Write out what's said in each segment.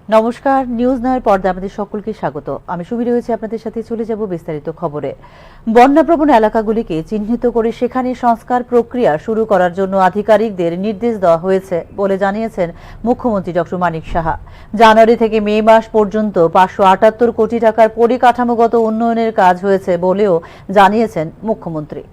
নমস্কার, নিউজ নয়ের পর্দায় আপনাদের সকলকে স্বাগত। আমি সুবি রয়েছে আপনাদের সাথে। চলে যাব বিস্তারিত খবরে। বন্যাপ্রবণ এলাকাগুলিকে চিহ্নিত করে সেখানে সংস্কার প্রক্রিয়া শুরু করার জন্য আধিকারিকদের নির্দেশ দেওয়া হয়েছে বলে জানিয়েছেন মুখ্যমন্ত্রী ডক্টর মানিক সাহা। জানুয়ারি থেকে মে মাস পর্যন্ত 578 কোটি টাকার পরিকাঠামোগত উন্নয়নের কাজ হয়েছে বলেও জানিয়েছেন মুখ্যমন্ত্রী।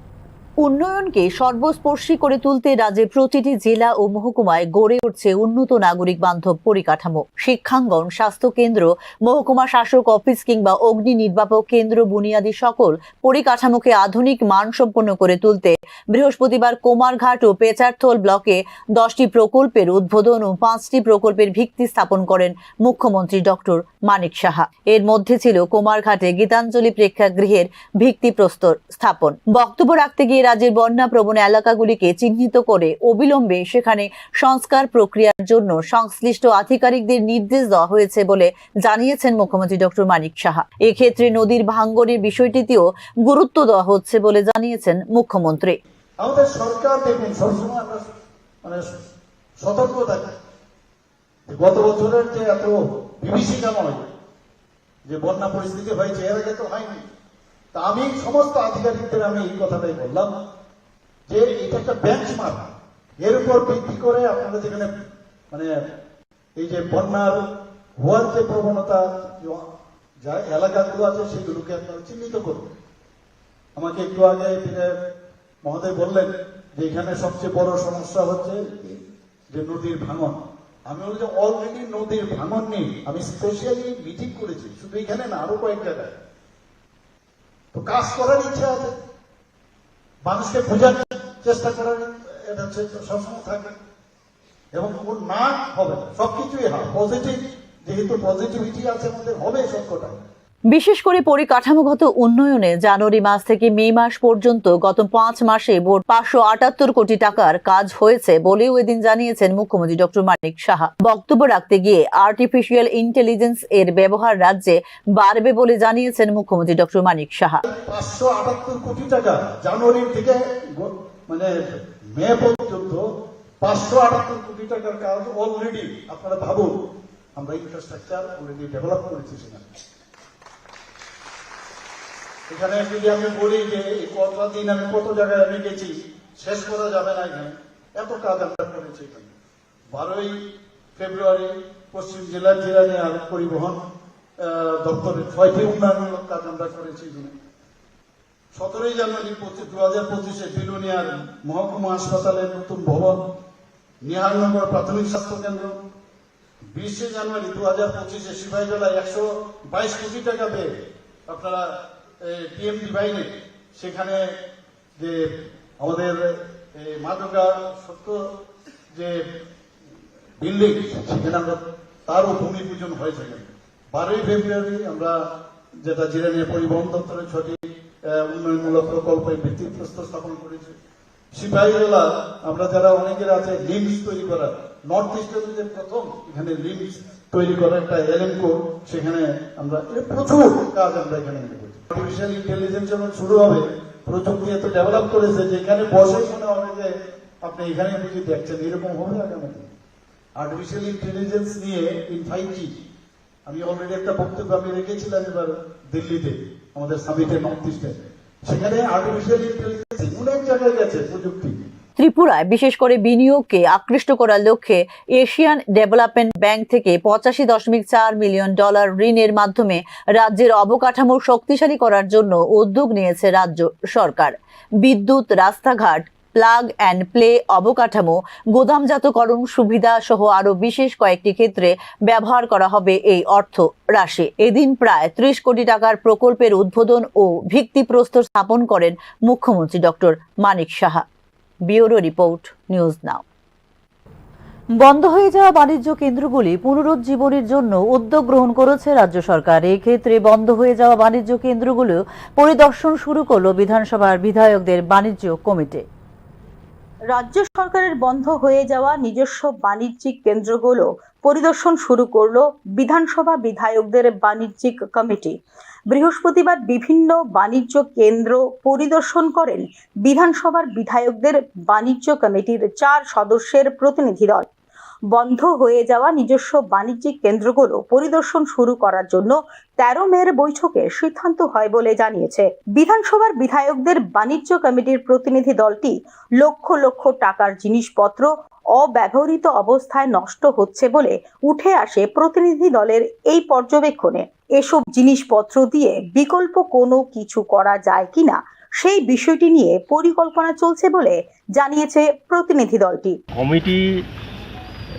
উন্নয়নকে সর্বস্পর্শী করে তুলতে রাজ্যের প্রতিটি জেলা ও মহকুমায় গড়ে উঠছে উন্নত নাগরিক বান্ধব পরিকাঠামো। শিক্ষাঙ্গন, স্বাস্থ্য কেন্দ্র, মহকুমা শাসক অফিস কিংবা অগ্নি নির্বাপক কেন্দ্র বুনিয়াদী সকল পরিকাঠামোকে আধুনিক মানসম্পন্ন করে তুলতে বৃহস্পতিবার কুমারঘাট ও পেচারথল ব্লকে 10টি প্রকল্পের উদ্বোধন ও 5টি প্রকল্পের ভিত্তি স্থাপন করেন মুখ্যমন্ত্রী ডক্টর মানিক সাহা। এর মধ্যে ছিল কুমারঘাটে গীতাঞ্জলি প্রেক্ষাগৃহের ভিত্তিপ্রস্তর স্থাপন। বক্তব্য রাখতে গিয়ে রাজ্যের বন্যা প্রবণ এলাকাগুলিকে চিহ্নিত করে অবিলম্বে সেখানে সংস্কার প্রক্রিয়ার জন্য সংশ্লিষ্ট আধিকারিকদের নির্দেশ দেওয়া হয়েছে বলে জানিয়েছেন মুখ্যমন্ত্রী ডক্টর মানিক সাহা। এক্ষেত্রে নদীর ভাঙ্গনের বিষয়টিতেও গুরুত্ব দেওয়া হচ্ছে বলে জানিয়েছেন মুখ্যমন্ত্রী। আমাদের সরকার দেখুন সবসময় আমরা সতর্ক থাকি। গত বছরের যে এত বিভীষিকাময় যে বন্যা পরিস্থিতি হয়েছে, এর আগে তো হয়নি। তা আমি সমস্ত আধিকারিকদের আমি এই কথাটাই বললাম যে এটা একটা বেঞ্চমার্ক, এর উপর ভিত্তি করে আপনারা যেখানে এই যে বন্যার হওয়ার যে প্রবণতা যা এলাকাগুলো আছে সেগুলোকে আপনারা চিহ্নিত করুন। আমাকে একটু আগে মহোদয় বললেন যে এখানে সবচেয়ে বড় সমস্যা হচ্ছে যে নদীর ভাঙন। আমি বলি যে অলরেডি নদীর ভাঙন নেই। আমি স্পেশালি মিটিং করেছি, শুধু এখানে না, আরো কয়েক জায়গায়। তো কাজ করার ইচ্ছা আছে, মানুষকে বোঝানোর চেষ্টা করার এটা সবসময় থাকে, এবং ওর না হবে না, সবকিছুই হয় পজিটিভ। যেহেতু পজিটিভিটি আছে আমাদের, হবে সবকটা। বিশেষ করে পরিকাঠামোগত উন্নয়নে জানুয়ারি মাস থেকে মে মাস পর্যন্ত গত 5 মাসে মোট 578 কোটি টাকার কাজ হয়েছে বলেও এদিন জানিয়েছেন মুখ্যমন্ত্রী ডক্টর মানিক সাহা। বক্তব্য রাখতে গিয়ে আর্টিফিশিয়াল ইন্টেলিজেন্স এর ব্যবহার রাজ্যে বাড়বে বলে জানিয়েছেন মুখ্যমন্ত্রী ডক্টর মানিক সাহা। 578 কোটি টাকা জানুয়ারি থেকে মে পর্যন্ত 578 কোটি টাকার কাজ অলরেডি। আপনারা ভাবুন, আমরা ইনফ্রাস্ট্রাকচার অলরেডি ডেভেলপ করেছি সেখানে। এখানে যদি আমি বলি যে কতটা দিন আমি কত জায়গায় আমি গেছি, শেষ করা যাবে না। এখানে এত কাজ আমরা করেছি। এখানে 12ই ফেব্রুয়ারি পশ্চিম জেলার জিরানিয়ার পরিবহন দপ্তরের 6টি উন্নয়নমূলক কাজ আমরা করেছি। 17ই জানুয়ারি 2025-এ বিলোনিয়ার মহকুমা হাসপাতালের নতুন ভবন, নিহারনগর প্রাথমিক স্বাস্থ্য কেন্দ্র। 20শে জানুয়ারি 2025-এ সিপাহীজলায় 122 কোটি টাকা পেয়ে আপনারা টিএমটি বাইরে সেখানে যে আমাদের মাদকা সত্য যে বিল্ডিং, সেখানে আমরা তারও ভূমি পূজন হয়েছে। 12ই ফেব্রুয়ারি আমরা যেটা জিরানিয়া পরিবহন দপ্তরের 6টি উন্নয়নমূলক প্রকল্পের ভিত্তিপ্রস্তর স্থাপন করেছি। সিপাহীজলা আমরা যারা অনেকের আছে লিমস তৈরি করা, নর্থ ইস্টের প্রথম এখানে লিমস তৈরি করা একটা এলএমকো, সেখানে আমরা প্রচুর কাজ আমরা এখানে করছি। আর্টিফিশিয়াল ইন্টেলিজেন্স যখন শুরু হবে, প্রযুক্তি এত ডেভেলপ করেছে যেখানে বসে মনে হবে যে আপনি এখানে বুঝে দেখছেন, এরকম হবে আগামী দিনে। আর্টিফিশিয়াল ইন্টেলিজেন্স নিয়ে ইন 5G আমি অলরেডি একটা বক্তব্য আমি রেখেছিলাম এবার দিল্লিতে আমাদের সামিটে নর্থ ইস্টে। সেখানে আর্টিফিশিয়াল ইন্টেলিজেন্স অনেক জায়গায় গেছে প্রযুক্তি। ত্রিপুরায় বিশেষ করে বিনিয়োগকে আকৃষ্ট করার লক্ষ্যে এশিয়ান ডেভেলপমেন্ট ব্যাংক থেকে $85.4 মিলিয়ন ঋণের মাধ্যমে রাজ্যের অবকাঠামো শক্তিশালী করার জন্য উদ্যোগ নিয়েছে রাজ্য সরকার। বিদ্যুৎ, রাস্তাঘাট, প্লাগ অ্যান্ড প্লে অবকাঠামো, গোদামজাতকরণ সুবিধা সহ আরো বিশেষ কয়েকটি ক্ষেত্রে ব্যবহার করা হবে এই অর্থ রাশি। এদিন প্রায় 30 কোটি টাকার প্রকল্পের উদ্বোধন ও ভিত্তিপ্রস্তর স্থাপন করেন মুখ্যমন্ত্রী doctor Manik Saha. Bureau report, news now. বন্ধ হয়ে যাওয়া বাণিজ্য কেন্দ্রগুলি পুনরুজ্জীবনের জন্য উদ্যোগ গ্রহণ করেছে রাজ্য সরকার। এই ক্ষেত্রে বন্ধ হয়ে যাওয়া বাণিজ্য কেন্দ্রগুলো পরিদর্শন শুরু করল বিধানসভার বিধায়কদের বাণিজ্য কমিটি। রাজ্য সরকারের বন্ধ হয়ে যাওয়া নিজস্ব বাণিজ্যিক কেন্দ্রগুলো পরিদর্শন শুরু করলো বিধানসভা বিধায়কদের বাণিজ্যিক কমিটি। বৃহস্পতিবার বিভিন্ন বাণিজ্য কেন্দ্র পরিদর্শন করেন বিধানসভার বিধায়কদের বাণিজ্য কমিটির 4 সদস্যের প্রতিনিধি দল। বন্ধ হয়ে যাওয়া নিজস্ব বাণিজ্যিক কেন্দ্রগুলো পরিদর্শন শুরু করার জন্য 13 মের বৈঠকে সিদ্ধান্ত হয় বলে জানিয়েছে বিধানসভার বিধায়কদের বাণিজ্য কমিটির প্রতিনিধি দলটি। লক্ষ লক্ষ টাকার জিনিসপত্র অব্যবহৃত অবস্থায় নষ্ট হচ্ছে বলে উঠে আসে প্রতিনিধি দলের এই পর্যবেক্ষণে। এসব জিনিসপত্র দিয়ে বিকল্প কোনো কিছু করা যায় কিনা সেই বিষয়টি নিয়ে পরিকল্পনা চলছে বলে জানিয়েছে প্রতিনিধি দলটি। কমিটি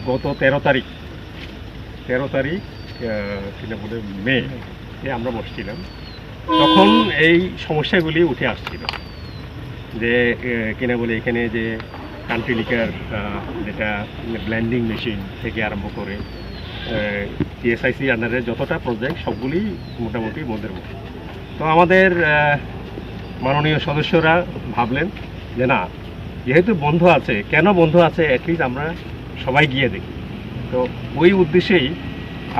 গত 13 তারিখ কিনা বলে মে আমরা বসছিলাম, তখন এই সমস্যাগুলি উঠে আসছিল যে কিনা বলে এখানে যে কান্ট্রি লিকার যেটা ব্লেন্ডিং মেশিন থেকে আরম্ভ করে টিএসআইসি আন্ডারে যতটা প্রজেক্ট সবগুলি মোটামুটি মধ্যের মধ্যে। তো আমাদের মাননীয় সদস্যরা ভাবলেন যে না, যেহেতু বন্ধ আছে, কেন বন্ধ আছে অ্যাটলিস্ট আমরা সবাই গিয়ে দেখি। তো ওই উদ্দেশ্যেই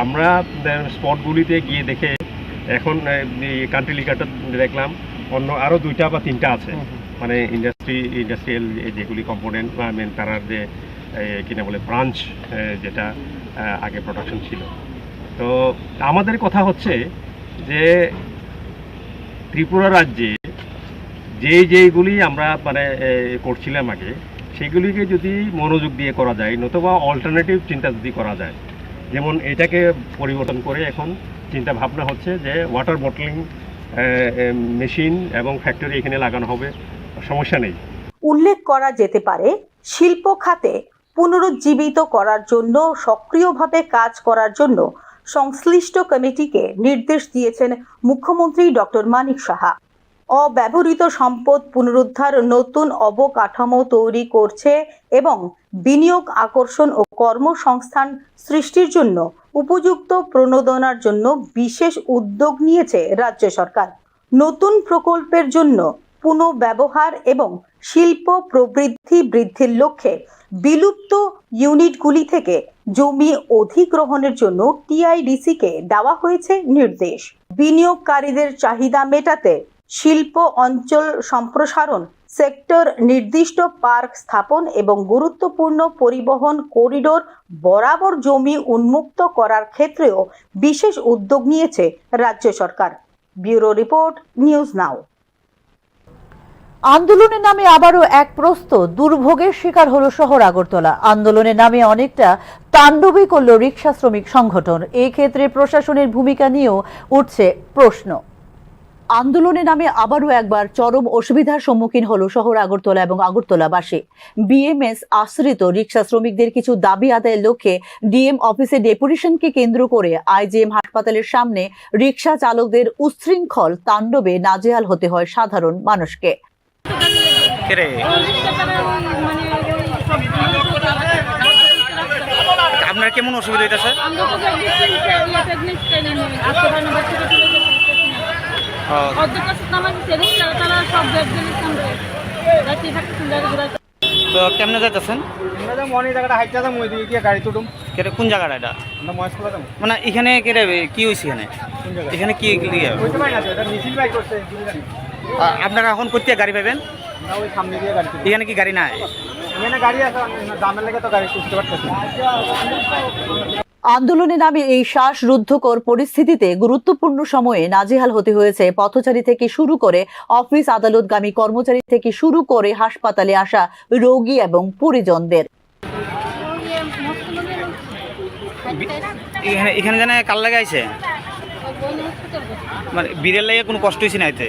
আমরা স্পটগুলিতে গিয়ে দেখে এখন কান্ট্রি লিকারটা দেখলাম, অন্য আরও 2টা বা 3টা আছে, মানে ইন্ডাস্ট্রিয়াল যেগুলি কম্পোনেন্ট বা তারা যে কিনা বলে ব্রাঞ্চ যেটা আগে প্রোডাকশন ছিল। তো আমাদের কথা হচ্ছে যে ত্রিপুরা রাজ্যে যেইগুলি আমরা মানে করছিলাম আগে, সেগুলিকে যদি মনোযোগ দিয়ে করা যায়, নতুবা অল্টারনেটিভ চিন্তা যদি করা যায়, যেমন এটাকে পরিবর্তন করে এখন চিন্তা ভাবনা হচ্ছে যে ওয়াটার বটলিং মেশিন এবং ফ্যাক্টরি এখানে লাগানো হবে, সমস্যা নেই। উল্লেখ করা যেতে পারে, শিল্প খাতে পুনরুজ্জীবিত করার জন্য সক্রিয়ভাবে কাজ করার জন্য সংশ্লিষ্ট কমিটিকে নির্দেশ দিয়েছেন মুখ্যমন্ত্রী ডক্টর মানিক সাহা। অব্যবহৃত সম্পদ পুনরুদ্ধার নতুন অবকাঠামো তৈরি করছে এবং বিনিয়োগ আকর্ষণ ও কর্মসংস্থান সৃষ্টির জন্য উপযুক্ত প্রণোদনার জন্য বিশেষ উদ্যোগ নিয়েছে রাজ্য সরকার। নতুন প্রকল্পের জন্য পুনঃব্যবহার এবং শিল্প প্রবৃদ্ধি বৃদ্ধির লক্ষ্যে বিলুপ্ত ইউনিটগুলি থেকে জমি অধিগ্রহণের জন্য টিআইডিসিকে দেওয়া হয়েছে নির্দেশ। বিনিয়োগকারীদের চাহিদা মেটাতে শিল্প অঞ্চল সম্প্রসারণ, সেক্টর নির্দিষ্ট পার্ক স্থাপন এবং গুরুত্বপূর্ণ পরিবহন করিডোর বরাবর জমি উন্মুক্ত করার ক্ষেত্রেও বিশেষ উদ্যোগ নিয়েছে রাজ্য সরকার। Bureau report, news now. আন্দোলনের নামে আবারও এক প্রস্ত দুর্ভোগের শিকার হলো শহর আগরতলা। আন্দোলনের নামে অনেকটা তাণ্ডবই করল রিকশা শ্রমিক সংগঠন। এই ক্ষেত্রে প্রশাসনের ভূমিকা নিয়েও উঠছে প্রশ্ন। আন্দোলনের নামে আবারও একবার চরম অসুবিধার সম্মুখীন হলো শহর আগরতলা এবং আগরতলাবাসী। বিএমএস আশ্রিত রিকশা শ্রমিকদের কিছু দাবি আদায়ের লক্ষ্যে ডিএম অফিসে ডেপুটেশনকে কেন্দ্র করে আইজিএম হাসপাতালের সামনে রিকশা চালকদের উচ্ছৃঙ্খল তাণ্ডবে নাজেহাল হতে হয় সাধারণ মানুষকে। আপনার কেমন অসুবিধা হইতেছে? তো কেমনে যাইতেছেন? কোন জায়গাটা এটা? মানে এখানে কি হয়েছে? এখানে কি আপনারা এখন কোথায় গাড়ি পাবেন? এখানে কি গাড়ি নাই? আন্দোলনের নামে এই শ্বাসরুদ্ধকর পরিস্থিতিতে গুরুত্বপূর্ণ সময়ে নাজেহাল হতে হয়েছে পথচারী থেকে শুরু করে অফিস আদালতগামী কর্মচারী থেকে শুরু করে হাসপাতালে আসা রোগী এবং পরিজনদের। এখানে জানে কাল লাগে আইছে, মানে বিড়ের লাগে কোনো কষ্ট হয়েছে না? এতে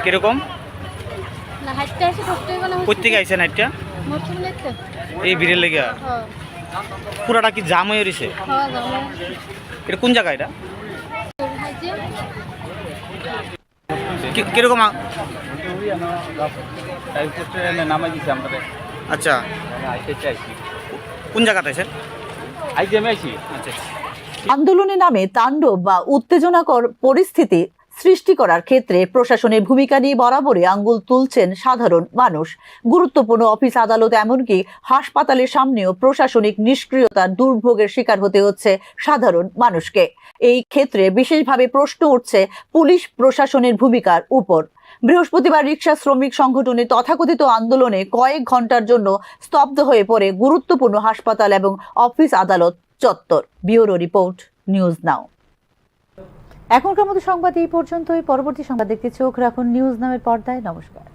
কিরকম কোথেকে আইছে না? এই বিড়ের লেগে পুরাটা কি জাম হয়ে রয়েছে? এটা কোন জায়গা? এটা কিরকম? আচ্ছা, কোন জায়গাতে আছে? আন্দোলনের নামে তাণ্ডব বা উত্তেজনাকর পরিস্থিতি সৃষ্টি করার ক্ষেত্রে প্রশাসনের ভূমিকা নিয়ে বরাবরই আঙ্গুল তুলছেন সাধারণ মানুষ। গুরুত্বপূর্ণ অফিস, আদালত, এমনকি হাসপাতালের সামনেও প্রশাসনিক নিষ্ক্রিয়তার দুর্ভোগের শিকার হতে হচ্ছে সাধারণ মানুষকে। এই ক্ষেত্রে বিশেষভাবে প্রশ্ন উঠছে পুলিশ প্রশাসনের ভূমিকার উপর। বৃহস্পতিবার রিকশা শ্রমিক সংগঠনের তথাকথিত আন্দোলনে কয়েক ঘন্টার জন্য স্তব্ধ হয়ে পড়ে গুরুত্বপূর্ণ হাসপাতাল এবং অফিস আদালত চত্বর। ব্যুরো রিপোর্ট, নিউজ নাও। এখনকার মতো সংবাদ এই পর্যন্তই। পরবর্তী সংবাদ দেখতে চোখ রাখুন নিউজ নামের পর্দায়। নমস্কার।